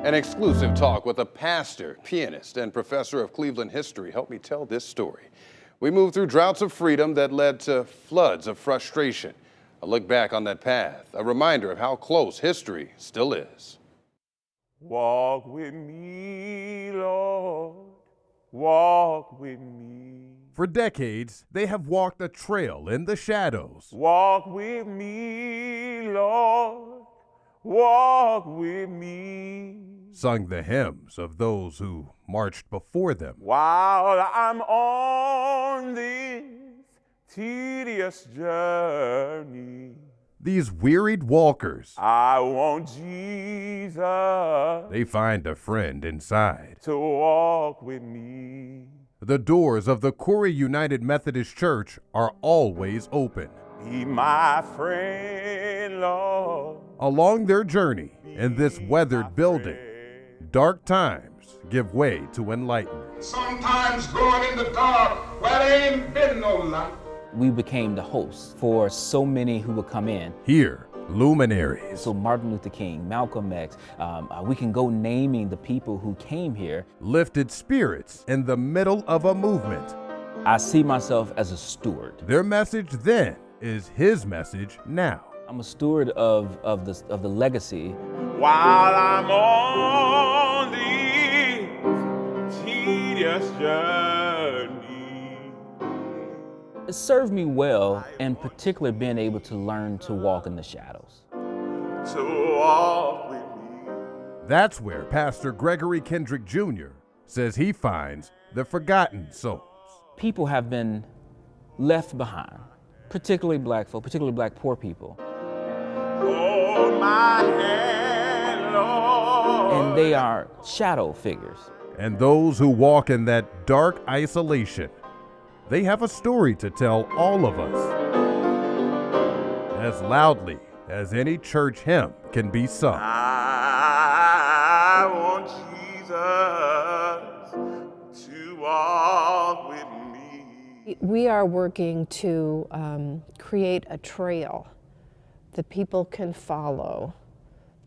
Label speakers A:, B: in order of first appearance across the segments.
A: An exclusive talk with a pastor, pianist, and professor of Cleveland history helped me tell this story. We moved through droughts of freedom that led to floods of frustration. A look back on that path, a reminder of how close history still is.
B: Walk with me, Lord, walk with me.
C: For decades, they have walked a trail in the shadows.
B: Walk with me, Lord, walk with me.
C: Sung the hymns of those who marched before them.
B: While I'm on this tedious journey,
C: These wearied walkers,
B: I want Jesus
C: they find a friend inside.
B: to walk with me.
C: The doors of the Corey United Methodist Church are always open.
B: Be my friend, Lord.
C: Along their journey in this weathered building, dark times give way to enlightenment.
D: Sometimes going in the dark where there ain't been no light.
E: We became the host for so many who would come in.
C: Here, luminaries,
E: So Martin Luther King, Malcolm X, we can go naming the people who came here.
C: lifted spirits in the middle of a movement.
E: I see myself as a steward.
C: Their message then is his message now.
E: I'm a steward of the legacy.
B: While I'm on this tedious journey.
E: It served me well, in particular being able to learn to walk in the shadows.
B: To walk with me.
C: That's where Pastor Gregory Kendrick Jr. says he finds the forgotten souls.
E: People have been left behind, particularly black folk, particularly black poor people.
B: Hold my hand, Lord.
E: And they are shadow figures.
C: And those who walk in that dark isolation, they have a story to tell all of us. As loudly as any church hymn can be sung.
B: I want Jesus to walk with me.
F: We are working to create a trail that people can follow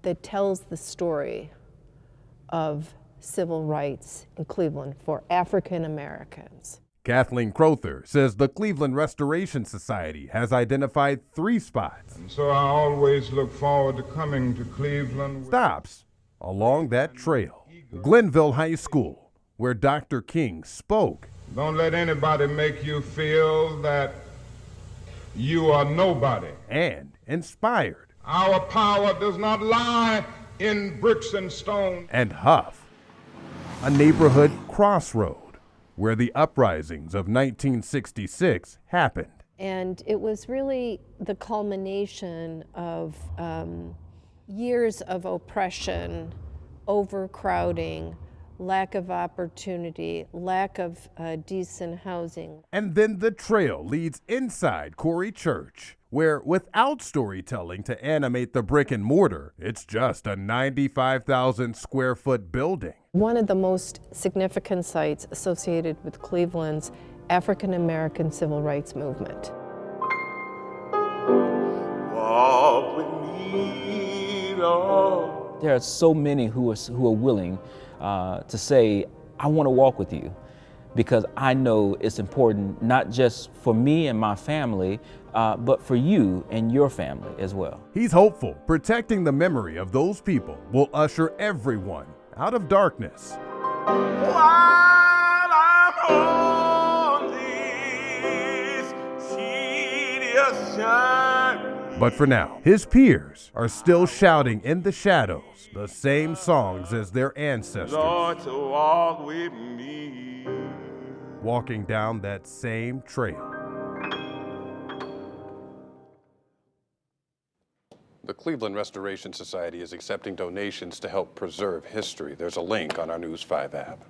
F: that tells the story of civil rights in Cleveland for African Americans.
C: Kathleen Crowther says the Cleveland Restoration Society has identified 3 spots.
D: And so I always look forward to coming to Cleveland.
C: Stops along that trail. Glenville High School, where Dr. King spoke.
D: Don't let anybody make you feel that you are nobody.
C: And inspired.
D: Our power does not lie in bricks and stone.
C: And Huff, a neighborhood crossroad where the uprisings of 1966 happened.
F: And it was really the culmination of years of oppression, overcrowding, lack of opportunity, lack of decent housing.
C: And then the trail leads inside Corey Church, where without storytelling to animate the brick and mortar, it's just a 95,000 square foot building.
F: One of the most significant sites associated with Cleveland's African American civil rights movement.
B: Walk with me, Lord.
E: There are so many who are willing to say, I want to walk with you, because I know it's important not just for me and my family, but for you and your family as well.
C: He's hopeful protecting the memory of those people will usher everyone out of darkness.
B: While I'm on this tedious journey.
C: But for now, his peers are still shouting in the shadows the same songs as their ancestors,
B: Lord, to walk with me.
C: walking down that same trail.
A: The Cleveland Restoration Society is accepting donations to help preserve history. There's a link on our News 5 app.